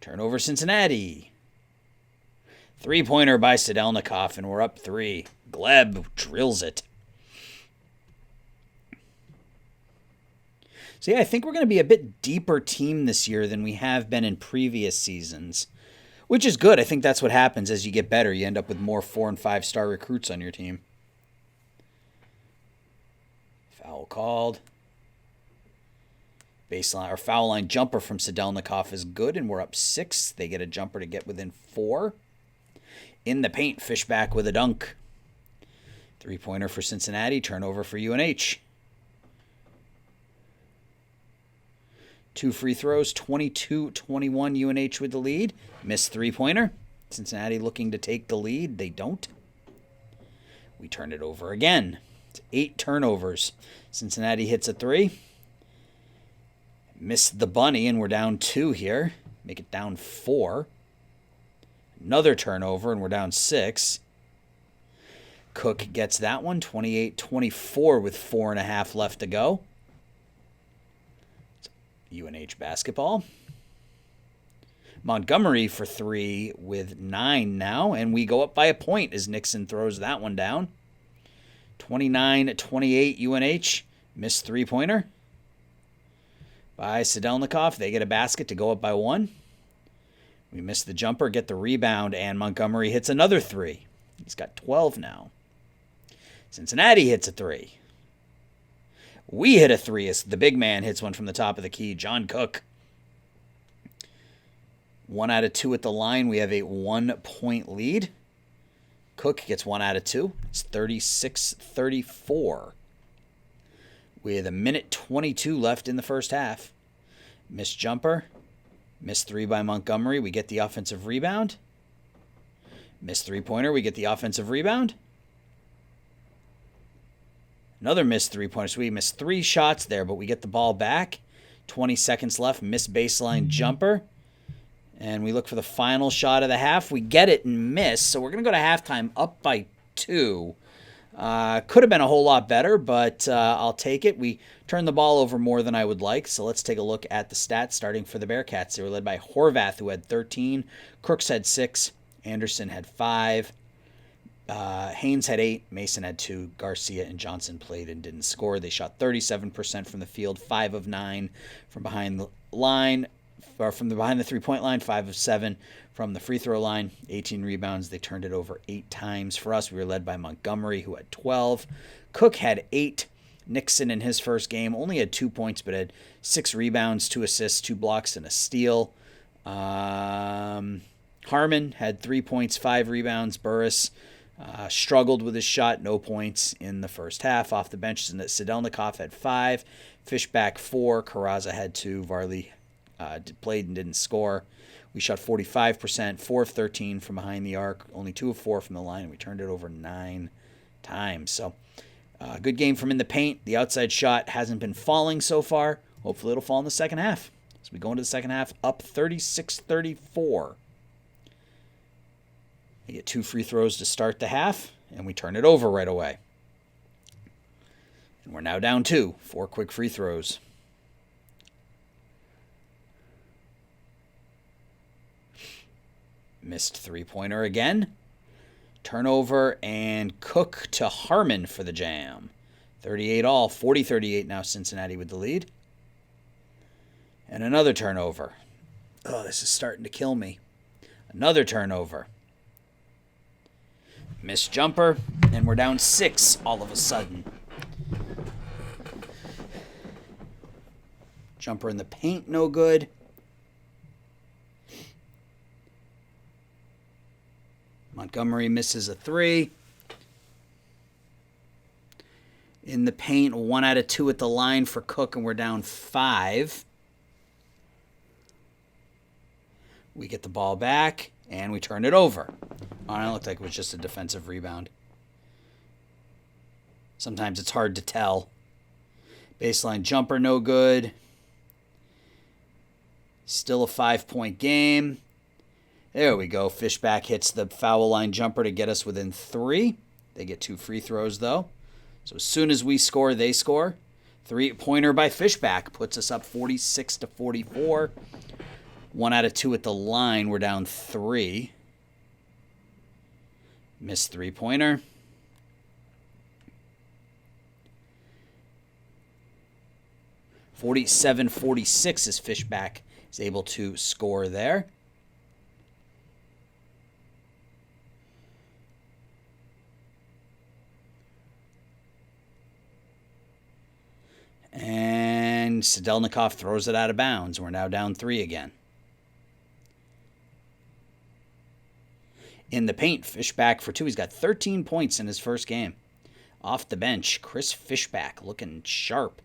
Turnover Cincinnati. Three-pointer by Sedelnikov, and we're up 3. Gleb drills it. So yeah, I think we're going to be a bit deeper team this year than we have been in previous seasons, which is good. I think that's what happens as you get better. You end up with more 4- and 5-star recruits on your team. Foul called. Baseline or foul line jumper from Sedelnikov is good, and we're up 6. They get a jumper to get within 4. In the paint, Fishback with a dunk. Three-pointer for Cincinnati, turnover for UNH. 2 free throws, 22-21 UNH with the lead. Missed three-pointer. Cincinnati looking to take the lead. They don't. We turn it over again. It's 8 turnovers. Cincinnati hits a 3. Missed the bunny, and we're down 2 here. Make it down 4. Another turnover, and we're down 6. Cook gets that one, 28-24 with 4.5 left to go. UNH basketball. Montgomery for 3 with 9 now, and we go up by a point as Nixon throws that one down. 29-28 UNH. Missed three-pointer by Sedelnikov. They get a basket to go up by 1. We miss the jumper, get the rebound, and Montgomery hits another 3. He's got 12 now. Cincinnati hits a 3. We hit a 3 as the big man hits one from the top of the key, John Cook. 1 out of 2 at the line. We have a 1-point lead. Cook gets 1 out of 2. It's 36-34. With 1:22 left in the first half. Missed jumper. Missed 3 by Montgomery. We get the offensive rebound. Missed three-pointer. We get the offensive rebound. Another missed three-pointer. So we missed 3 shots there, but we get the ball back. 20 seconds left. Missed baseline jumper. And we look for the final shot of the half. We get it and miss. So we're going to go to halftime up by 2. Could have been a whole lot better, but I'll take it. We turned the ball over more than I would like. So let's take a look at the stats starting for the Bearcats. They were led by Horvath, who had 13. Crooks had 6. Anderson had 5. Haynes had 8, Mason had 2, Garcia and Johnson played and didn't score. They shot 37% from the field, 5 of 9 from behind the line, or from behind the three-point line, 5 of 7 from the free throw line, 18 rebounds. They turned it over 8 times. For us, we were led by Montgomery, who had 12. Cook had 8. Nixon in his first game only had 2 points, but had 6 rebounds, 2 assists, 2 blocks, and a steal. Harmon had 3 points, 5 rebounds. Burris struggled with his shot, no points in the first half. Off the bench, Sedelnikov had 5, Fishback 4, Carrazza had 2, Varley played and didn't score. We shot 45%, 4 of 13 from behind the arc, only 2 of 4 from the line. We turned it over 9 times. So good game from in the paint. The outside shot hasn't been falling so far. Hopefully it'll fall in the second half. As we go into the second half, up 36-34. We get 2 free throws to start the half, and we turn it over right away. And we're now down 2. 4 quick free throws. Missed three-pointer again. Turnover, and Cook to Harmon for the jam. 38 all, 40-38 now Cincinnati with the lead. And another turnover. Oh, this is starting to kill me. Another turnover. Missed jumper, and we're down 6 all of a sudden. Jumper in the paint, no good. Montgomery misses a 3. In the paint, 1 out of 2 at the line for Cook, and we're down 5. We get the ball back, and we turn it over. Oh, it looked like it was just a defensive rebound. Sometimes it's hard to tell. Baseline jumper, no good. Still a 5-point game. There we go. Fishback hits the foul line jumper to get us within 3. They get 2 free throws, though. So as soon as we score, they score. 3-pointer by Fishback puts us up 46-44. 1 out of 2 at the line. We're down 3. Missed 3-pointer. (47-46) as Fishback is able to score there. And Sadelnikov throws it out of bounds. We're now down 3 again. In the paint, Fishback for 2. He's got 13 points in his first game. Off the bench, Chris Fishback looking sharp.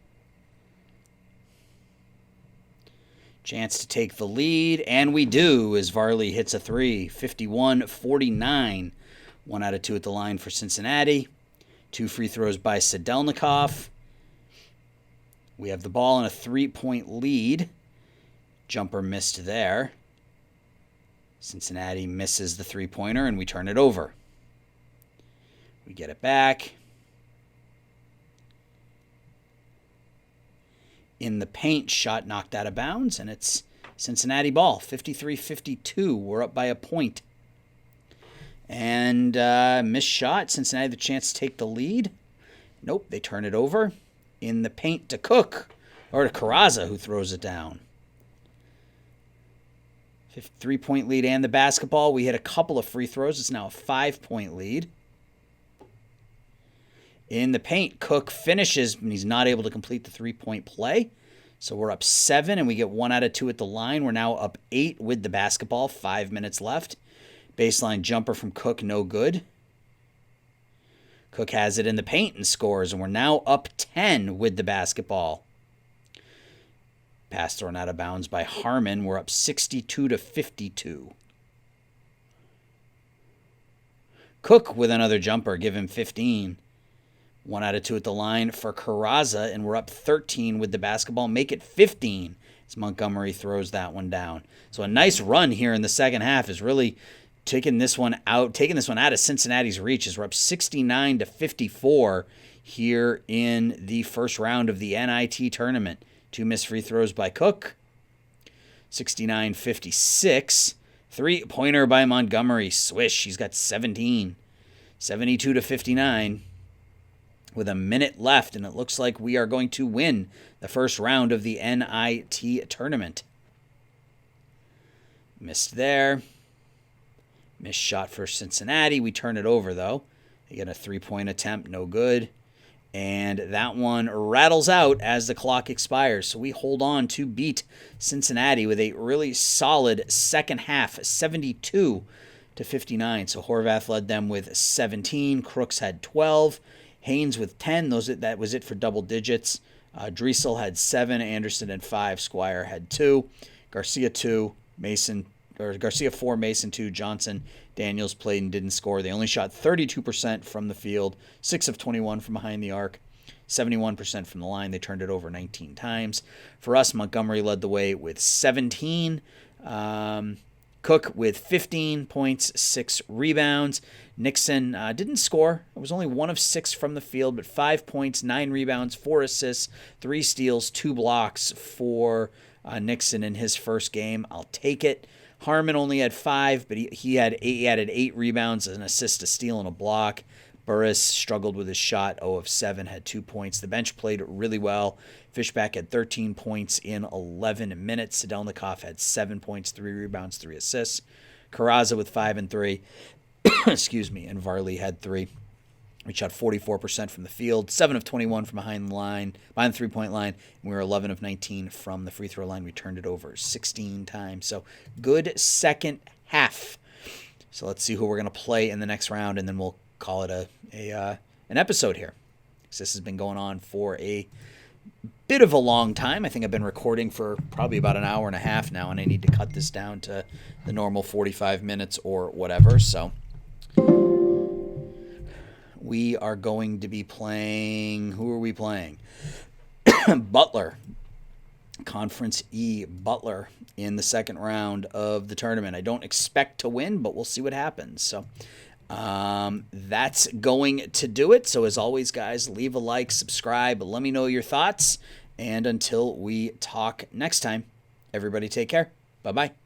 Chance to take the lead, and we do as Varley hits a 3. 51-49. 1 out of 2 at the line for Cincinnati. 2 free throws by Sadelnikov. We have the ball in a 3-point lead. Jumper missed there. Cincinnati misses the 3-pointer, and we turn it over. We get it back. In the paint, shot knocked out of bounds, and it's Cincinnati ball. 53-52. We're up by a point. And missed shot. Cincinnati the chance to take the lead. Nope, they turn it over. In the paint to Cook, or to Carrazza, who throws it down. 3-point lead and the basketball. We hit a couple of free throws. It's now a 5-point lead. In the paint, Cook finishes, and he's not able to complete the 3-point play. So we're up 7, and we get 1 out of 2 at the line. We're now up 8 with the basketball. 5 minutes left. Baseline jumper from Cook, no good. Cook has it in the paint and scores, and we're now up 10 with the basketball. Pass thrown out of bounds by Harmon. We're up 62-52. Cook with another jumper. Give him 15. 1 out of 2 at the line for Carrazza, and we're up 13 with the basketball. Make it 15 as Montgomery throws that one down. So a nice run here in the second half is really taking this one out of Cincinnati's reach as we're up 69-54 here in the first round of the NIT tournament. 2 missed free throws by Cook. 69-56. 3-pointer by Montgomery. Swish. He's got 17. 72-59. With a minute left, and it looks like we are going to win the first round of the NIT tournament. Missed there. Missed shot for Cincinnati. We turn it over, though. They get a 3-point attempt. No good. And that one rattles out as the clock expires. So we hold on to beat Cincinnati with a really solid second half, 72-59. So Horvath led them with 17. Crooks had 12. Haynes with 10. That was it for double digits. Driesel had 7. Anderson had 5. Squire had 2. Garcia 2. Garcia 4, Mason 2, Johnson, Daniels played and didn't score. They only shot 32% from the field, 6 of 21 from behind the arc, 71% from the line. They turned it over 19 times. For us, Montgomery led the way with 17. Cook with 15 points, 6 rebounds. Nixon didn't score. It was only 1 of 6 from the field, but 5 points, 9 rebounds, 4 assists, 3 steals, 2 blocks for Nixon in his first game. I'll take it. Harmon only had 5, but he added 8 rebounds, an assist, a steal, and a block. Burris struggled with his shot, 0 of 7, had 2 points. The bench played really well. Fishback had 13 points in 11 minutes. Sadelnikov had 7 points, 3 rebounds, 3 assists. Carrazza with 5 and 3. Excuse me. And Varley had 3. We shot 44% from the field, 7 of 21 from behind the 3-point line. And we were 11 of 19 from the free throw line. We turned it over 16 times. So good second half. So let's see who we're going to play in the next round, and then we'll call it an episode here. This has been going on for a bit of a long time. I think I've been recording for probably about an hour and a half now, and I need to cut this down to the normal 45 minutes or whatever. So we are going to be playing. Who are we playing? Butler. Conference E, Butler in the second round of the tournament. I don't expect to win, but we'll see what happens. So that's going to do it. So as always, guys, leave a like, subscribe, let me know your thoughts. And until we talk next time, everybody take care. Bye-bye.